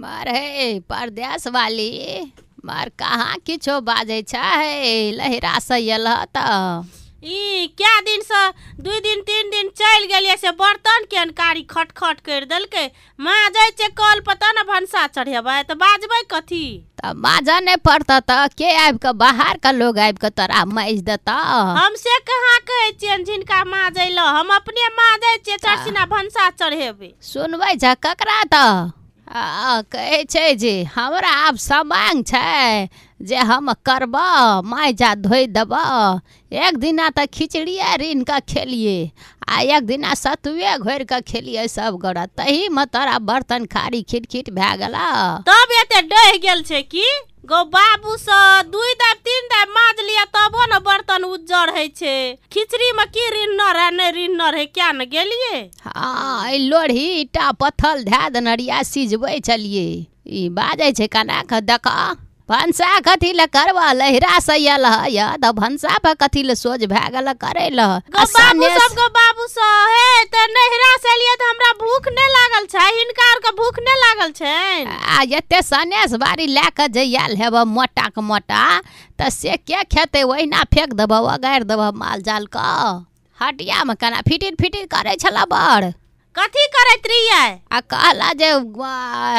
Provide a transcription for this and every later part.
मार हे परदेश वाली मार कहाँ किछो बाजे छै लहिरा से एलह त क्या दिन से 2 दिन 3 दिन चल गेलिए से बर्तन के अनकारी खटखट कर देलके माँ जाय छै कल पता न भंसा चढ़ेबै त बाजबै कथी त माजा नहीं पड़ता त के आबि के बाहर का लोग आबि के तोरा माइज देता हमसे कहाँ कहे छियन जिनका माँ जैल हम अपने माँ जाय छियै चरसिना भंसा चढ़ेबै सुनबै छ ककरा त कहे छै जे हमरा आब समांग छै जे हम करब माइजा धोइ देब एक दिना त खिचड़िए रीन के खेलिए आ एक दिना सतुए घोर के खेलिए सब गोड़ा तही में तोरा बर्तन खारी खिटखिट भए गेला तब एते डह गेल छै की गो बाबू से 2 दाब 3 दाब माज लिया तबो न बर्तन उज्जर है छै खिचड़ी में की ऋण न रहे नहीं ऋण न रहे क्या न गेलिए हाँ लोढ़ी ईटा पत्थल धै दनरिया सिझबै छलिए ई बाजै छै कना के देख भंसा कथी ले करवा लहिरा से एलह य त भंसा पर कथी ले सोच भए गेल करे ल बाबू स हे त नहिरा से लिए त हमरा भूख नहीं लागल छै हिनकार के भूख नहीं लागल छै आ एते सनेस बारी ले के जे आयल हेब मोटा के मोटा त से के खेते ओहिना फेंक देब अगार देब माल जाल के हटिया में कना फिटिर फिटिर करे छला बड़ कथी करैत रहिए आ कहला जे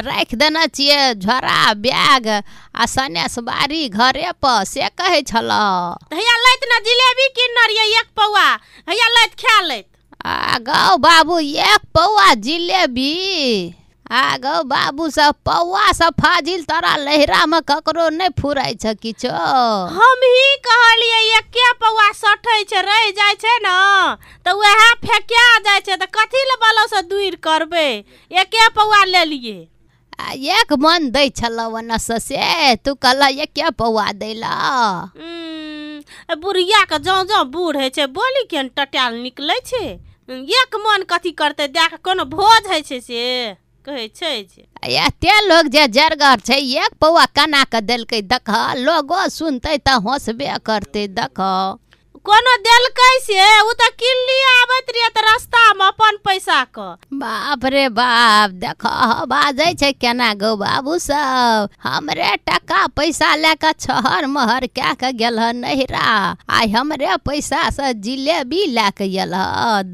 राख देना छिए झोरा बैग आ सनेस बारी घरे पर से कहे छला हैया लैत न जिलेबी किनने रहिए 1 पौआ हैया लैत खा लैत आ गौ बाबू 1 पौआ जिलेबी आ गौ बाबू सब पौआ सब फाजिल तोरा लहिरा में ककरो नहीं फुराई छ किछो हम ही कहलिए 1 पौआ सठै छै रह जाय छै न त वह फेंका जाय छै त कथी ले बालो से दूर करबे 1 पौआ ले लिए आ 1 मन दै छला वनस से तू कहला 1 पौआ दैला बुढ़िया के जौ जौ बूढ़ है छै बोली के टटाल निकलै छै 1 मन कथी करते देख कोनो भोज है छै से कहे छै एते लोग जे जरगर छै 1 पौआ कना के देलकै देख लोगो सुनते त हंसबे करते देख कोनो देलकै से उ त किल्ली आबत रे त रास्ता में अपन पैसा क बाप रे बाप देख बाजै छै केना गो बाबू सब हमरे टका पैसा लेके छहर महर क्या के गेल नहिरा आ हमरे पैसा से जिलेबी लेके गेल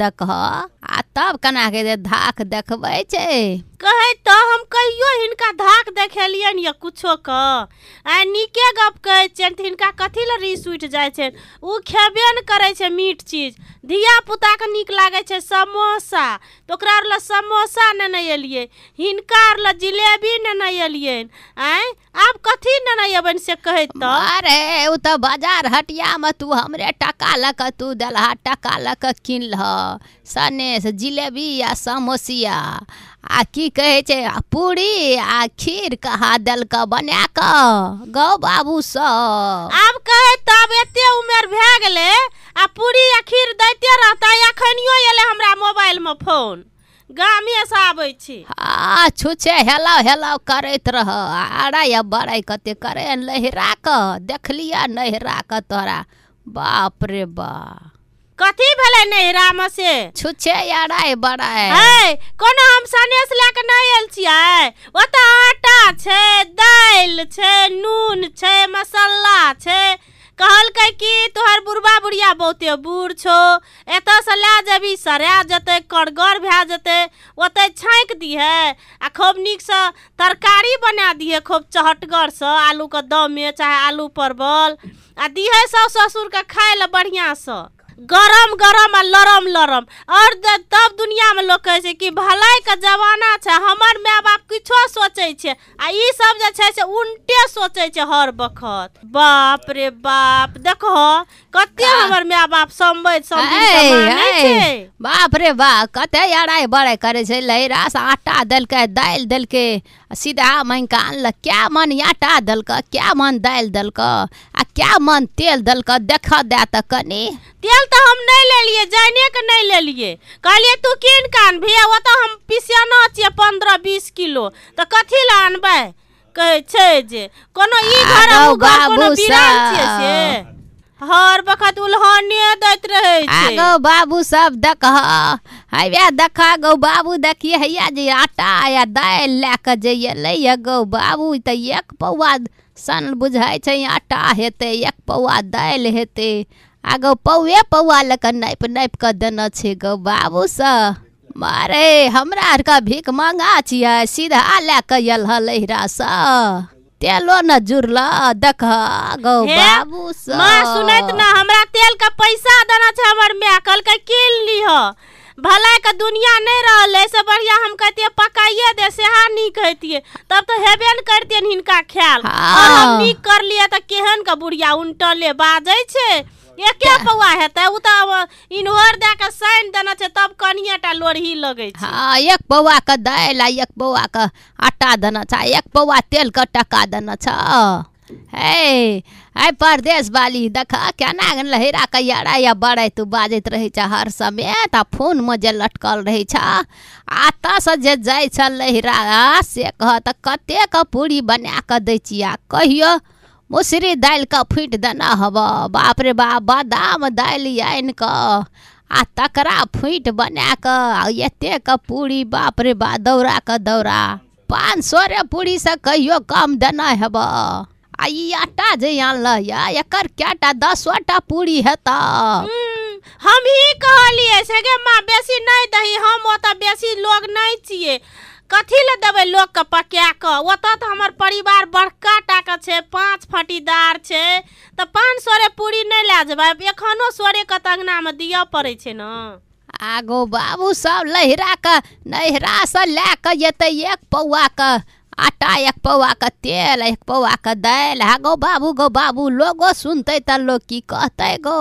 देख आ तब कना के धाक देखबै छै कहे तो हम कहियो हिनका धाक देखेलियन या कुछो क आ नीके गप कहे छै हिनका कथी ल रिस उठ जाय छै उ खेबे न करे छै मीठ चीज धिया पुता के नीक लागे छै समोसा तो ओकरा ल समोसा न एलिए हिनकार ल जिलेबी न एलिए अब कथी न एबन से कहे तो अरे उ त बाजार हटिया में तू हमरे टका ल के तू देलहा टका ल के किनलह सनेस जिलेबी या समोसिया आ की कहे छै पूरी आ खीर कहा दल का बना क गौ बाबू सब अब कहे तब एते उम्र भए गेले आ पूरी आ खीर दैते रहता अखनियो एले हमरा मोबाइल में फोन गामे से आबै छी आ छुछे हेलाव हेलाव करैत रह अड़ाई बड़ाई कते करे लहिरा क देखलिया नहिरा क तोरा बाप रे बाप कथी भेलै नहिरा में से छुछे अड़ाई बड़ाई है कोनो हम सनेस लेके नहीं आयल छियै ओत आटा छै दाल छै नून छै मसाला छै कहलकै कि तोहर बुढ़बा बुढ़िया बहुते बूढ़ छो एत से ले जेबी सरा जते कड़गर भए जते ओते छाँक दिहे आ खूब नीक से तरकारी बना दिहे खूब चहटगर से आलू के दम में चाहे आलू परवल आ दिहे सास ससुर के खाए ले बढ़िया से गरम गरम आ लरम लरम और तब दुनिया में लोग कहे छै कि भलाई का जमाना छै हमर माय बाप किछो सोचे छै आ ई सब जे छै से उल्टे सोचे छै हर वक्त बाप रे बाप देखो कते हमर माय बाप संबैत छै बाप रे बाप कते अड़ाई बड़ाई करे छै लहिरा से आटा देलकै दाल देलकै सीधा महंगा आनल क्या मन आटा देलकै क्या मन दाल देलकै आ क्या मन तेल देलकै देख दे त कनी तेल तो हम नहीं ले लिए जाने के नहीं ले लिए कहलिए तू किन कान भैया वो तो हम पिसियाना छिए 15-20 किलो तो कथी ला अनबै कहे छै जे कोनो ई घर उ घर कोनो बिरान छिए से हर वक्त उल्हाने दैत रहे छै। गौ बाबू सब देख हवे देखा गौ बाबू देखिए हैया जे आटा या दालि लए कऽ जे एलै गौ बाबू तऽ 1 पौआ सन बुझाइ छै आटा हेतै 1 पौआ दालि हेतै आ गौ पौआ लऽ कऽ नापि कऽ देने छै गौ बाबू सब। मारे हमरा आरके भीख मांगा छियै सीधा लए कऽ एलह लहिरासँ तेलो न जुड़ल देख गौ बाबू सब। माँ सुनैत ना हमरा तेल का पैसा देना छै हमर माँ कहलकै कीन लीह भलाई का दुनिया नहीं रहले से बढ़िया हम कहतिए पकाइए दे सेहा नीक हेतिए तब तो हेबे न करतिए हिनका ख्याल। और हम नीक कर लिए त केहन का बुढ़िया उल्टले बाजै छै। एके पौआ हेतै उ त इनवर दे के साइन देना छै तब कनियाटा लोरही लगै छै। हां 1 पौआ के दालि आ 1 पौआ के आटा देना छै 1 पौआ तेल के टका देना छै। हे परदेश वाली देखा केना लहिरा के यारा या बड़े तू बाजैत रहे छ हर समय त फोन में जे लटकल रहे छ आता से जे जाय छ लहिरा से कह त कते के पूरी बना के दै छिया कहियो मुसरी दालि का फूट देना हब बाप रे बाप बादाम दालि आनि कऽ आ तकरा फूट बना कऽ एते के पूरी बाप रे बा दौड़ा 500 रे पूरी से कहियो कम देना हब आ ई आटा जे आनल एकर केटा 10टा पूरी हेता। हम ही कहलिए से गे माँ बेसी नहीं दही हम ओता बेसी लोग नहीं छिए कथी ले देबै लोग के पका के ओता त हमर परिवार बड़का टाका छै 5 फटीदार छै त 500 रे पूरी नहीं ले जेबै एखनो सोरे के तंगना में दिया पड़ै छै न। आगो बाबू सब लहिरा के नहिरा से ले के जेतै 1 पौआ के आटा 1 पौआ के तेल 1 पौआ के दालि गो बाबू लोगो सुनते त लोग की कहते गो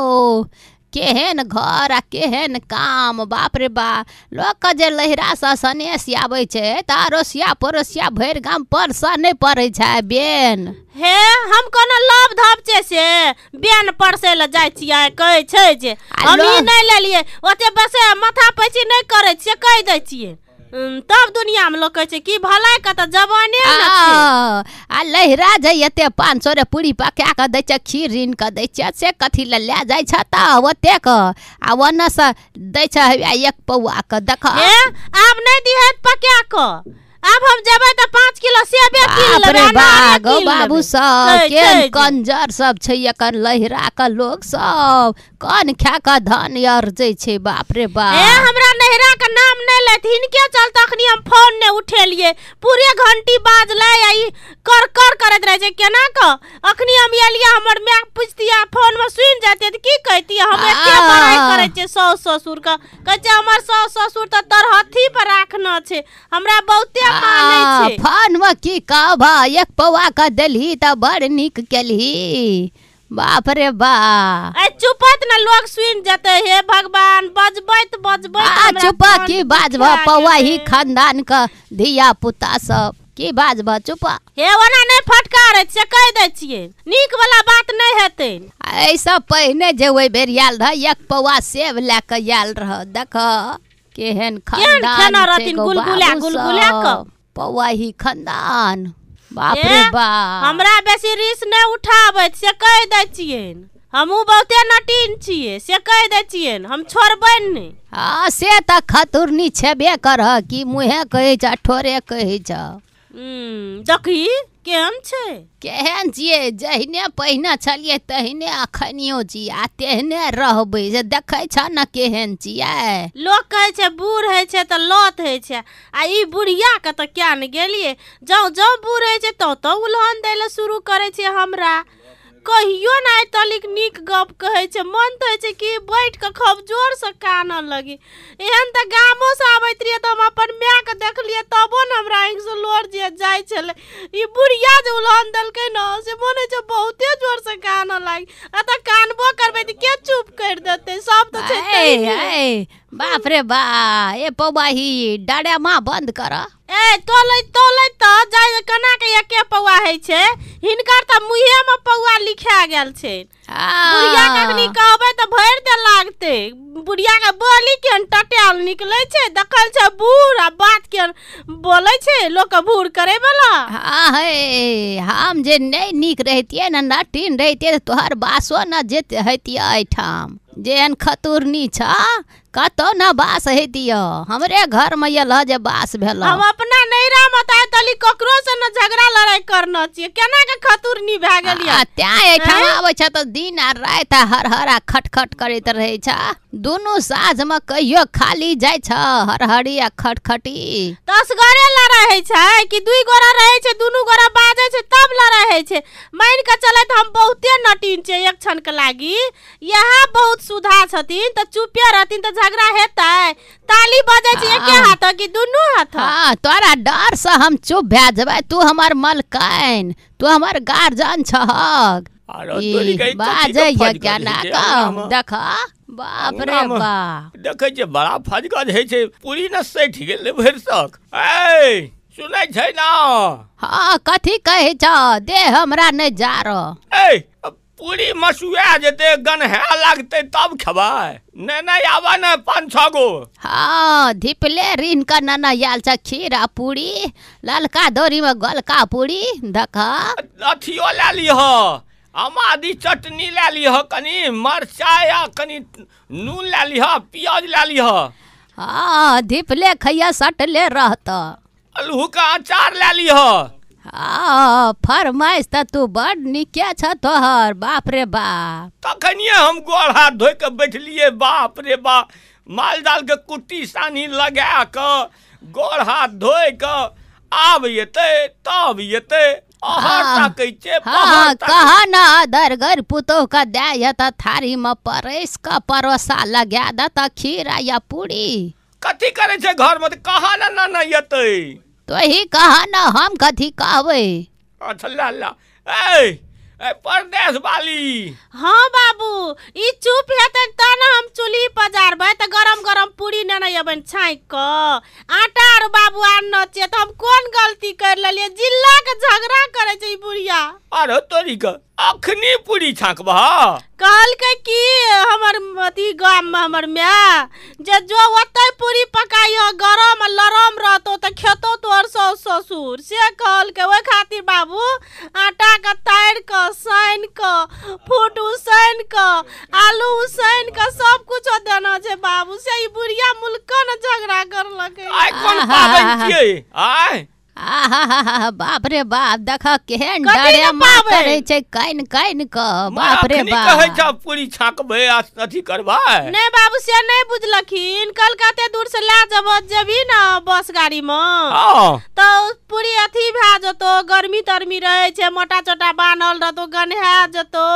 केहन घर आ केहन काम बाप रे बा लोग के जे लहिरा से सनेस आबै छै त अरोसिया पड़ोसिया भरि गाम परसा नहीं पड़ै छै बेन। हे हम कोनो लाभ धाप छै से बेन परसे ल जाय छियै कहै छै जे हम ई नहीं लेलिए ओते बसे माथा पैची नहीं करै छियै कह दै छियै तब दुनिया में लोग कहे छै कि भलाई का त जवाने न छै। आ लहिरा जे एते 500 रे पूरी पका के दै छै खीर रीन के दै छै से कथी ले जाय छ त ओते के आ ओने से दै छै 1 पौआ के देख आब नहीं दिहत पका के अब हम जेबै त 5 किलो सेबे कीन लेबै गो बाबू सब केन कंजर सब छै एकर लहिरा के लोग सब कन खा के धन अर्जै छै बाप रे बा। हमरा नहिरा के नाम नहीं लेत हिनके चलते अखनी हम फोन ने उठेलिए पूरे घंटी बाजले ई कर करत रहे छै केना क अखनी हम एलिया हमर माय पूछतिया फोन में सुन जाते त की कहतिया हम एते बड़ाई करे छै सास ससुर का कहै छै हमर सास ससुर त तरहथी पर राखना छै हमरा बहुते मानै छै। फोन में की कहबा 1 पौआ के देलही त बड़ नीक केलही बाप रे बा। चुपत न लोग सुन जते हे भगवान बजबैत चुपा की बाजबा पौआ ही खानदान का धिया पुता सब की बाजबा चुपा हे ओना नहीं फटकार से कह दै छियै नीक वाला बात नहीं हेतै। ऐसा पहिने जे ओइ बेर आयल रह 1 पौआ सेब ले के आयल रह देख केहन खानदान छै गुलगुला क पौआ ही खानदान बाप रे बा। हमरा बेसी रिस नहीं उठाबै से कह दै छियै हमहू बहुते नटीन छियै से कह दै छियै हम छोड़बै नहीं। हां से त खतुरनी छेबे करह कि मुहे कहै छ ठोरे कहै छ। देखी केहन छै केहन छियै जहिने पहिने छलिए तहिने अखनियो छी आ तेहने रहबै जे देखै छ न केहन छियै। लोग कहै छै बूढ़ है छै त लत है छै आ ई बुढ़िया के त क्या न गेलिए जाऊ बूढ़ है छै तो उल्हन दै ल शुरू करे छै हमरा कहियो ना तलिक नीक गप कहै छै मन त छै कि बैठ के खूब जोर से कानऽ लगी एहन त गामो से आबैत रहिए त हम अपन माय के देखलिए तबो न हमरा आंख से लोर जे जाय छले ई बुढ़िया जे उलहन दलकै न से मोने छै बहुते जोर से कानऽ लागी आ त कानबो करबै त के चुप कर देतै सब त छै बाप रे बा ए पौबाही डाड़े माँ बंद कर तोलै त जाय कना के एके पौआ है छै हिनकर त मुहे में पौआ लिखा गेल छै। बुढ़िया कखनी कहबै त भरि दे लागते। बुढ़िया के बोली केहन टटाल निकले छै, देखल छै बूढ़ आ बात केहन बोले छै लोग के बूढ़ करे वाला। हम जे नहीं नीक रहतिए न नटीन रहतिए तोहर बासो न जेते हतिए एठाम। जेहन खतुरनी छ कतो न बास हेतियो, हमरे घर में ये ल जे बास भेल। हम अपना नैरा में तली ककरो से न झगड़ा लड़ाई करना चाहिए, केना के खतुरनी भए गेलिए। त्या एठाम आबै छ त दिन आ रात हरहरा खटखट करैत रहै छ। दोनों साँझ में कहियो खाली जाय छ हरहरी आ खटखटी। 10 गोरे लड़ाई छै कि 2 गोरा रहे छै, दुनू गोरा बाजे छै तब लड़ाई छै। मान के चले त हम बहुते नटीन छै एक क्षण के लागी। यहाँ बहुत सुधा छथिन त चुपे रहथिन त झगड़ा हेतै। ताली बजे छै एके हाथ कि दुनू हाथ। तोरा डर से हम चुप भए जेबै। तू हमर मलकाइन, तू हमर गार्जियन छहक। बाजे ये क्या ना का देखा बाप रे बाप। देखे छै बड़ा फजगज है छै, पूरी न सैठ गेल भरि तक। ए सुनै छै ना? हाँ कथी कहै छ? दे हमरा नहीं जा रह। ए पूरी मसुआ जेते गनहा लागते तब खबै। नहीं आवा न 5-6 गो। हाँ धिपले रीन का नना याल छ खीरा पूरी, ललका दोरी में गलका पूरी देखा। अथियो ला लिह, अमादी चटनी ला लिह, कनी मरचाई आ कनी नून ला लिह, प्याज ला लिह। हाँ धिपले खैया सटले रहत। अल्हू का अचार ला लिह। फरमाइश त तू बड़ निके छ तोहर बाप रे बाप। तखनिए हम गोड़ हाथ धोइ के बैठलिए। बाप रे बाप, माल जाल के कुट्टी सानी लगा के गोड़ हाथ धोइ के आब येते तब येते। कहा न दरगर पुतो का दे त थारी में परस का परोसा लगा द त खीरा या पूरी। कथी करे छै घर में? कहा न येते तो ही कहा न, हम कथी कहबै? अच्छा ला ए परदेश वाली। हाँ बाबू ई चुप हेतै त न हम चूल्ही पजारबै त गरम गरम पूरी नेने अबन छांक क। आटा और बाबू आन छै त हम कोन गलती कर लेलिए? जिल्ला के झगड़ा करे छै ई बुढ़िया। अरे तोरी के अखनी पूरी छांकबा? कहल के कि हमर अथी गाम में हमर माय जे जो ओतै पूरी पकाइयो गरम लरम रहतो त खेतो तोर ससुर से कहल के। ओइ खातिर बाबू आटा के तार के सान के फूट उसान के आलू उसान के सब कुछ देना छै बाबू। से ई बुढ़िया मुल्का न झगड़ा करलकै। आइ कोन पाबन छियै? आइ बाप रे बाप देखा केहन डरे मां करे छै काइन काइन क। बाप रे बाप कहै छ पूरी छाकबै आ अथी करबै? नहीं बाबू से नहीं बुझलखिन। कल कते दूर से ला जबी ना बस गाड़ी में तो पूरी अथी भए जतो, गर्मी तरमी रहे छै, मोटा चोटा बानल रहतो, गनहा जतो,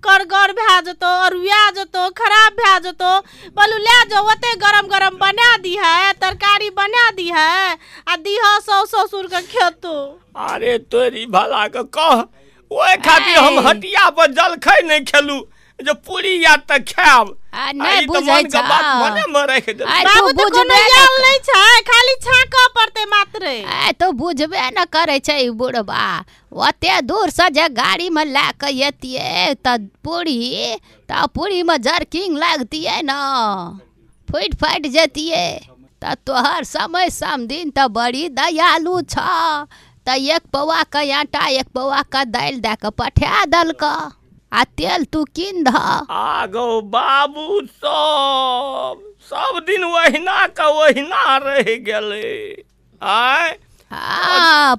करगर भए जतो, अरुआ जतो, खराब भए जतो। बोलू ले जो ओते गरम गरम बना दी है, तरकारी बना दी है आ दीहा ससुर के खेतो। अरे तोरी भला के कह, ओए खातिर हम हटिया पर जलखै नहीं खेलू जो पूरी या त खाब। नहीं बुझै छ बात मने में रख दे। बाबू तो कोनो याल नहीं छै, खाली छाका पड़ते मात्र। तो बुझबे न करे छै बुढ़बा। ओते दूर से जे गाड़ी में ला के एतिए त पूरी में जर्किंग लागतिए न, फुट फाट जतिए। त तोहर समय समदिन त बड़ी दयालु छ। त 1 पौआ का आटा 1 पौआ का दाल दे के पठा दलक आ तेल तू कीन ध। आगो बाबू सब दिन वहीना का वहीना रह गेले। आय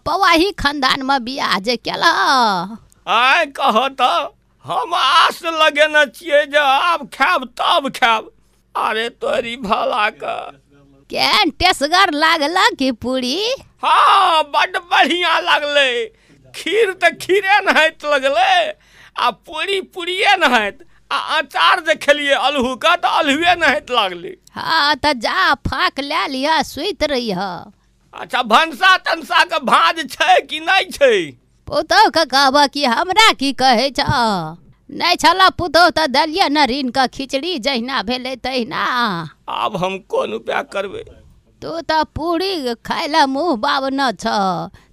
पौआ ही खानदान में बियाह जे केला। आय कह त हम आस लगेने छियै जे आब खाब तब खाब। अरे तोरी भला का केहन टेसगर लागला की पूरी? हाँ बड़ बढ़िया लगले। खीर त खीरे नहैत लगले आ पूरिये नहैत आ अचार जे खेलिए अल्हू का त अल्हुए नहैत लागले। हाँ त जा फाक ले लिया सुइत रही। अच्छा भनसा तनसा के भाज छै कि नहीं छै? पुतौ के कहब कि हमरा की कहे छ? नहीं छला पुतौ त दलिया न रीन का खिचड़ी जहिना भेले तहिना। अब हम कोन उपाय करबे? तू त पूरी खाइला मुँह बाब न छ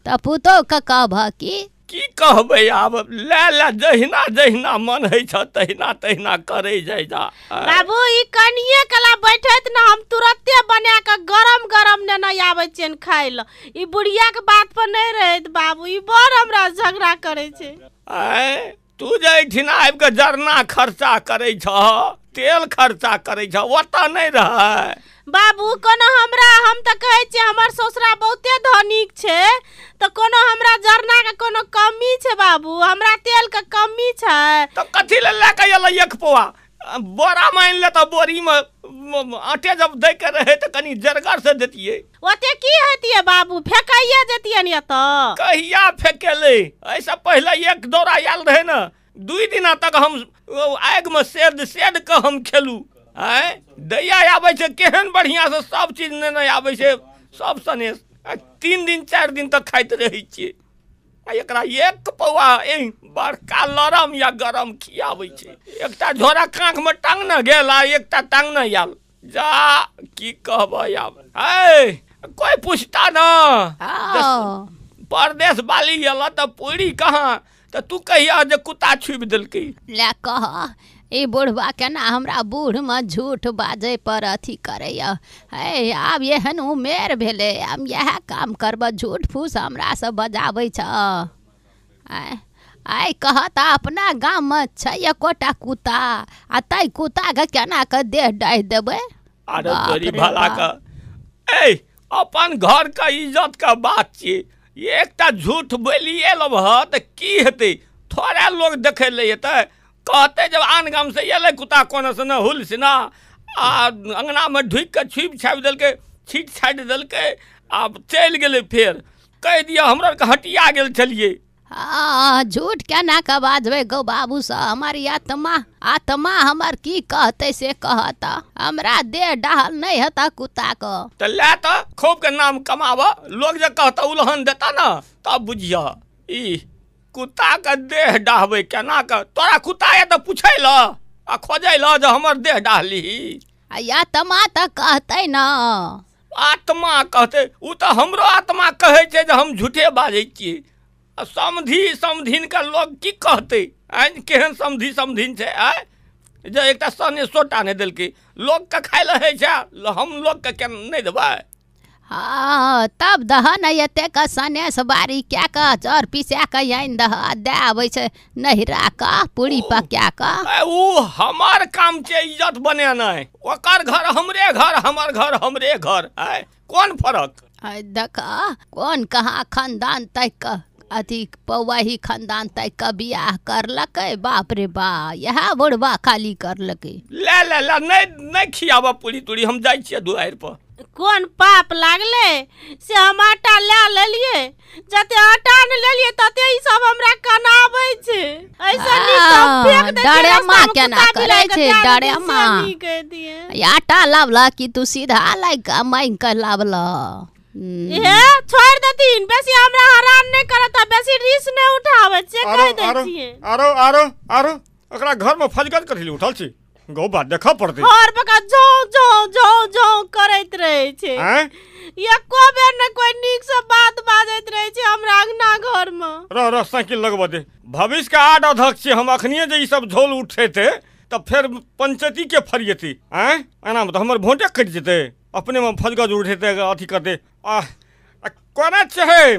त पुतौ के कहब कि की कहबै आब ले जहिना जहिना मन होइ छ तहिना तहिना करे जाइ जा। बाबू ई कनिए कला बैठत ना हम तुरंते बना के गरम गरम ने न आबै छियन खाइ ल। ई बुढ़िया के बात पर नहीं रहत बाबू, ई बड़ हमरा झगड़ा करे छे। तू जे एठिना आबि के जरना खर्चा करे छ, तेल खर्चा करे छ, ओतऽ नहीं रह बाबू। कोनो हमरा हम त कहै छी हमर ससुरा बहुते धनिक छे, तो कोनो हमरा जरना के कोनो कमी छे बाबू, हमरा तेल के कमी छे। तो कथी ले के एलै एक पौआ बोरा मान ले तो बोरी में आटे जब दे के रहे तो कनी जरगर से देतिए। ओते की हेतिए बाबू, फेकाइए देतिए न त। कहिया फेकेले? ऐसा पहले एक दौरा आयल रहे न, 2 दिन तक हम आग में सेद के हम खेलू। दैया आबै छै केहन बढ़िया से सब चीज ने आबै छै सब सने। 3 दिन 4 दिन तक खाइत रहे छिए। एकरा एक पौआ बड़का लरम या गरम खियाबै छै। एकटा झोरा कांख में टांग न गेल आ एकटा टांग न आयल। जा की कहबै आब। कोई पूछता न परदेश वाली अल त पूरी कहाँ, तो तू कहिया जे कुत्ता छुप दिलकै। ले कह ई बुढ़वा केना हमरा बूढ़ में झूठ बाजे पर अथी करैया। आब एहन उमेर भेले, हम यह काम करब, झूठ फूस हमरा से बजाबै छ। आइ कहता अपना गाँव में छै एकोटा कुत्ता, आ तै कुत्ता के केना के देह डाहि देबै। अरे तोरी भला का अपन घर का इज्जत का बात छिए। एकटा झूठ बोलिए लब त की हेतै? थोड़ा लोग देखे ले एतै, कहते जब आन गाम से एलै कुत्ता कोना से न हुल से ना आ अंगना में ढुक के छुप छापि देलकै, छीट छाटि देलकै, आब चलि गेलै। फेर कह दिया हमरा के हटिया गेल छलिए। झूठ केना के बाजबै गौ बाबू से? हमारी आत्मा हमर की कहते से कहता। हमरा देह डाहल नहीं हेता कुत्ता को। तो ले तो खूब के नाम कमाव, लोग जे कहता उलहन देता न तब बुझिया। ई कुत्ता के देह डाहबै केना के? तोरा कुत्ता है तो पूछे ल आ खोजे ल जे हमर देह डाहली। आत्मा तो कहते न। आत्मा कहते? उ तो हमरो आत्मा कहे छै जे हम झूठे बाजै छियै। समधिन का लोग की कहते? केहन समधिन छै जे एकटा सने सोटा नहीं दिलकै, लोग के खाय ले है छै, हम लोग के केना नहीं देबै? तब दह न एते का सनेस बारी क्या का चर पिसा के आइन दह दे आबै छै नहिरा का पूरी पका का। उ हमार काम छै इज्जत बनेनाइ। ओकर घर हमरे घर, हमर घर हमरे घर। कौन फर्क? देख कौन कहाँ खानदान तक अथी पौवाही खानदान तक का बियाह करलकै। बाप रे बा, यह बुढ़वा खाली करलकै। ले नहीं खियाब पूरी तूरी, हम जाइ छियै दुआर पर। कौन पाप लागले से हम आटा ले लेलिए, जते आटा न लेलिए तते ई सब हमरा कनाबै छै। ऐसा नहीं सब फेंक दे। डरे मां केना करे छै? डरे मां आटा लावला कि तू सीधा लाई का मांग के लावला? छोड़ देतीन, बेसी हमरा हैरान नहीं करता, बेसी रिस्क नहीं उठावे छै कह दै छियै। आरो एकरा घर में फजगत कथि उठल छी? गौ बात देखा पड़ते। और बका जो करैत रहे छै। एको बेर न कोई नीक से बात बाजैत रहे छै हमरा अंगना घर में। रह साइकिल लगबा दे। भविष्य का आड अध्यक्ष छी हम, अखनिए जे ई सब झोल उठेते तब फिर पंचायती के फरियती। एना में तो हमर भोटे कट जेते, अपने में फजगत उठेते अथी करते। कोना छै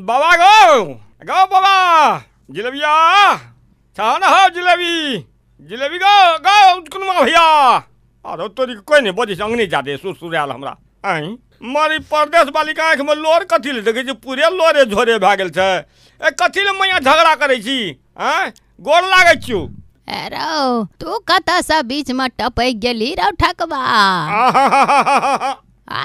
बाबा गो बाबा जिलेबिया छान हो जिलेबी गो कुनमा भैया। अरे तोरी कोई नहीं बजे अंगने जादे सुसुराल हमरा। मारी परदेश वाली के आँख में लोर कथी ले देखे पूरे लोरे झोरे भए गेल छै। कथी ले मैया झगड़ा करे छी? गोर लागे छियो। अरे तू कत से बीच में टपक गेली रौ ठकबा?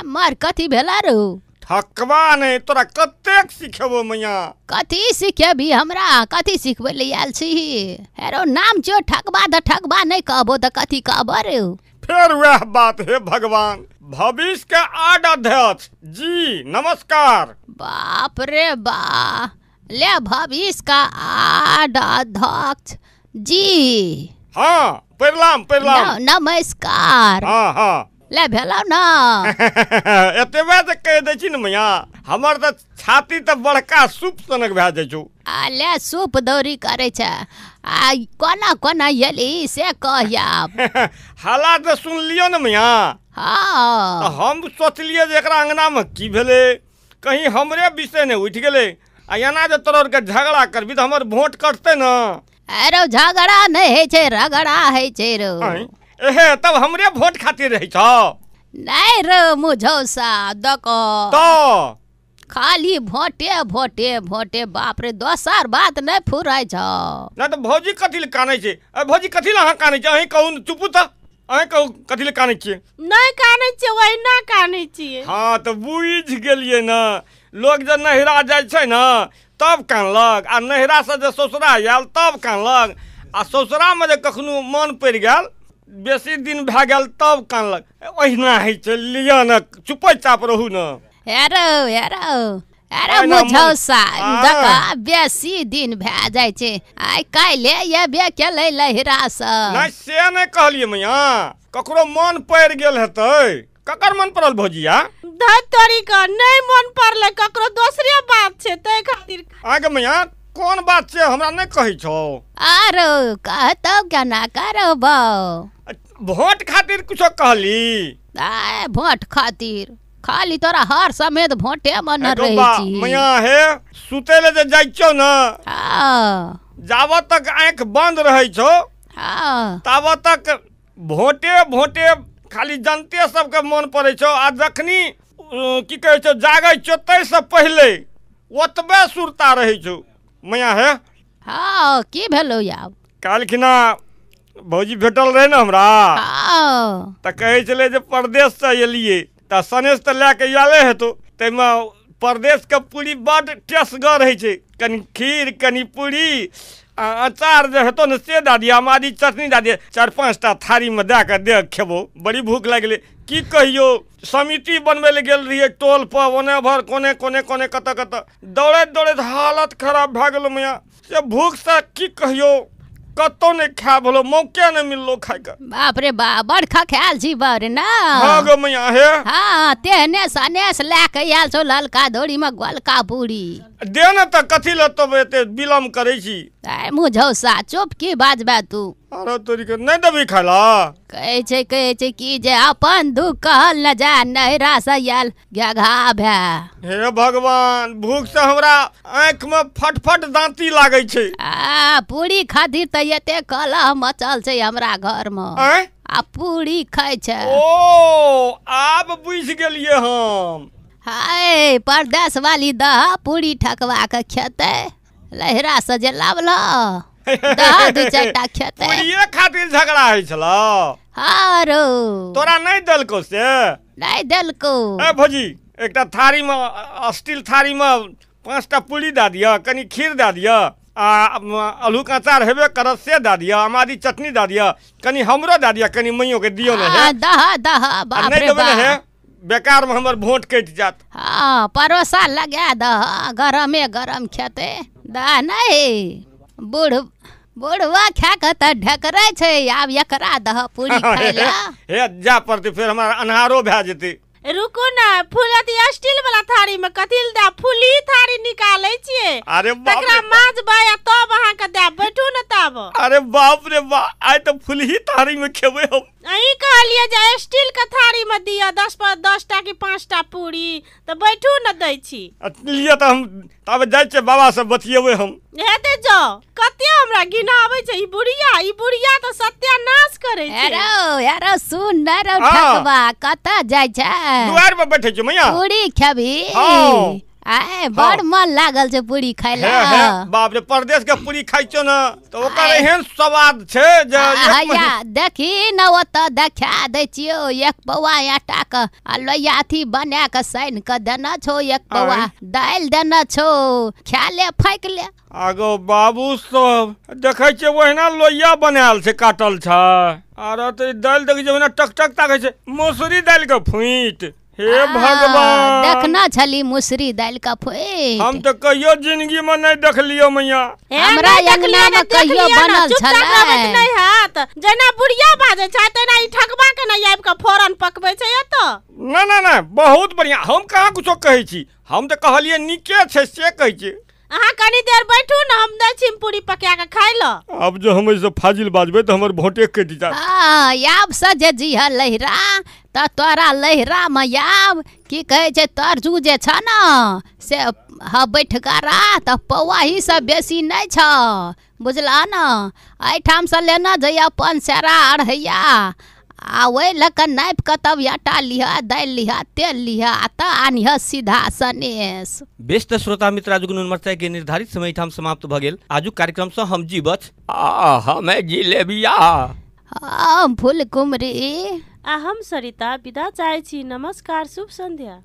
मार कथी भेला रो? ठकबा नहीं, तोरा कतेक सिखेबो मैया। कथी सिखेबी हमरा? कथी सिखबै ले आयल छी? हेरो नाम जो ठकबा द ठकबा नहीं कहबो त कथी कहबो रे? फिर वह बात है भगवान। भविष्य के आड अध्यक्ष जी नमस्कार। बाप रे बा, ले भविष्य का आड अध्यक्ष जी। हाँ प्रणाम नमस्कार। हाँ ले भेलौ ना? एतबे से कह दै छी न मैया। हमर तो छाती तो बड़का सूप सनक भए जाइ छौ। आले सूप दौरी करे छै आ कोना कोना यली से कहियाब। हाला तो सुन लियो न मैया। हाँ तो हम सोचलिए जे एकरा अंगना में की भेले, कहीं हमरे विषय ने उठ गेले आ एना जे तोर के झगड़ा करबी तो हमर भोट कटते न। अरे झगड़ा नहीं है छे, रगड़ा है छे रो। एहे तब हमरे भोट खातिर रही छौ। नहीं रो मुझौसा दको तो खाली भोटे भोटे भोटे, बाप रे दोसर बात नहीं फुराय छौ। ना तो भौजी कथी ले कानै छै? भौजी कथी ले अहाँ कानै छै? अहीं कहू चुपू त, अहीं कहू कथी ले कानै छियै? नहीं कानै छियै, वही ना कानै छियै। हाँ तो बुझ गेलिए न। लोग जब नहिरा जाइ छै न तब कानलक, आ नहिरा से जे ससुरा आयल तब कानलक, आ ससुरा में जे कखनो मन पड़ि गेल बेसी दिन भए गेल तब कानलक। ओहिना होइ छै, लिअ न चुपे चाप रहू न। हेरो हेरो अरे मुझौसा दका बेसी दिन भए जाइ छै, आइ काल्हि एबे केलै लहिरा से। नहीं से नहीं कहलिए मैया, ककरो मन पड़ि गेल हेतै। ककर मन पड़ल भौजिया? धतरी का नहीं मन पड़ले, ककरो दोसरे बात छै तै खातिर। आगे मैया कोन बात छै हमरा नहीं कही छौ? आरो कहतौ केना करबौ? भोट खातिर कुछो कहली? आय भोट खातिर खाली तोरा हर समेत भोटे मन रहे छी। मैया हे सुते ले जे जाइ छौ न, जावत तक आंख बंद रहे छौ तावत तक भोटे भोटे खाली जनते सबके मन पड़े छौ। आ जखनी की कहे छौ जागे छौ तै से पहले ओतबे सुरता रहे छौ। मैया हे हाँ की भेलो आब? काल्हिखिना भौजी भेटल रहे न हमरा, त कहे छले जे परदेश से एलिए त सनेश त लेके आले हेतौ। तैमे परदेश के पूरी बड़ टेस्टगर रहे छै, कनी खीर कनी पूरी अचार जे हेतौ न से दे दिया, हमारी चटनी दे दिया, 4-5 टा थारी में दे के दे खेबो। बड़ी भूख लग गेलै। की कहियो समिति बनबे ले गेल रहिए टोल पर, ओने भर कोने कोने कोने कत कत दौड़े दौड़े हालत खराब भए गेलो मैया। से भूख से की कहियो कतो नहीं खा भलो, मौके नहीं मिललो खाए का। बाप रे बाप बड़ खख्याल छी बर ना। हाँ गो मैया हे। हाँ तेहने सनेस लेके आयल छौ ललका दौड़ी में गोलका पूरी। दे न त कथी ल तब एते विलम्ब करै छी? आय मुझौसा चुप की बाजबे तू? अरे तोरी के नहीं देबी खाला। कहै छै कि जे अपन दुख कहल न जा, नहिरा से आयल घा भे। हे भगवान भूख से हमरा आँख में फटफट दांती लागे छै। पूरी खातिर त एते कलह मचल छै हमरा घर में। आ पूरी खाय छै। ओ आब बुझ गेलिए हम। हाय परदेश वाली दह पूरी ठकवा के खेते, लहिरा से जे लावला दह 2-4 खेते। पूरीए खातिर झगड़ा होइ छलो? हारो तोरा नहीं देलको से? नहीं देलको। ए भौजी एकटा थारी में स्टील थारी में 5 टा पूरी दे दिया, कनी खीर दे दिया, आ आलू का अचार हेबे करत से दे दिया, हमारी चटनी दे दिया, कनी हमरो दे दिया, कनी मैयो के दियो न है। दह बाप रे बाप बेकार में हमर भोट कट जात। हाँ परोसा लगा दह, गरमे गरम खेते दा नहीं। बुढ़वा खा के त ढकरे छै, आब एकरा दह पूरी खाइला। हे जा पड़ते फिर हमारा अन्हारो भए जेते। रुको ना, फूलती स्टील वाला थारी में कथिल दे फूली थारी निकाले छिए। अरे बाप रे माज बाया तब अहाँ के दे बैठू न तब। अरे बाप रे बाप आइ तो फूली थारी में खेबे हम। अहीं कहलिए जे स्टील के थारी में दिया 10 टा की 5 टा पूरी, तो बैठू न दै छी। लिए तो हम तब जाय छै बाबा से बतियेबे हम। हेते जाओ कते हमरा गिनावे छै ई बुढ़िया तो सत्यानाश करे छै। यारो सुन न रो ठकवा कत जाय छै? दुआर पर बैठे छै मैया। पूरी खेबी? आए बड़ मन लागल छै पूरी खाइला। बाप रे परदेश के पूरी खाइ छौ न तो ओकर एहन स्वाद छै जे हैया देखी न ओत देखा दै छियो। एक पौआ आटा के आ लोया अथी बना के साइन के देना छौ, एक पौआ दाल देना छौ, खा ले फाइक ले। आगो बाबू सब देखै छै ओहिना लोया बनायल छै, काटल छै। अरे तो दाल देख जे ओहिना टक टक ताकै छै, मसूरी दाल के फूट हे भगवान देखना छली मुसरी दाल का फोई हम तो कहियो जिंदगी में नहीं देखलियो मैया। हमरा अंगना में कहियो बनल छलै नहीं हाथ जेना बुढ़िया बाजे छै तेना ई ठकबा के नहीं आबि के फोरन पकबै छै एतो। ना ना ना बहुत बढ़िया, हम कहाँ कुछो कहै छी, हम तो कहलिए नीके छै से कहै छी। अहाँ कनी देर बैठू न, हम दै छी पूरी पका के खाइ ल। अब जो हम ऐसे फाजिल बाजबे तो हमर भोटे कटि जात। याब सजे जी लहरा त तोरा लहरा में याब की कहे छै तरजू जे छ न से बैठकारा त पौवा ही सब बेसी नहीं छ, बुझला न। एठाम से लेना जइया 5 सेरा अढ़ैया आ वही लकन नाप के तब आटा लिहा, दाल लिहा, तेल लिहा त आनिह सीधा सनेस। बेस्ट श्रोता मित्र आजुक नून मरचाई के निर्धारित समय ठाम समाप्त भ गेल। आजुक कार्यक्रम से हम जीवछ हमें जिलेबिया, हम फूल कुमरी आ हम सरिता विदा चाहै छी। नमस्कार, शुभ संध्या।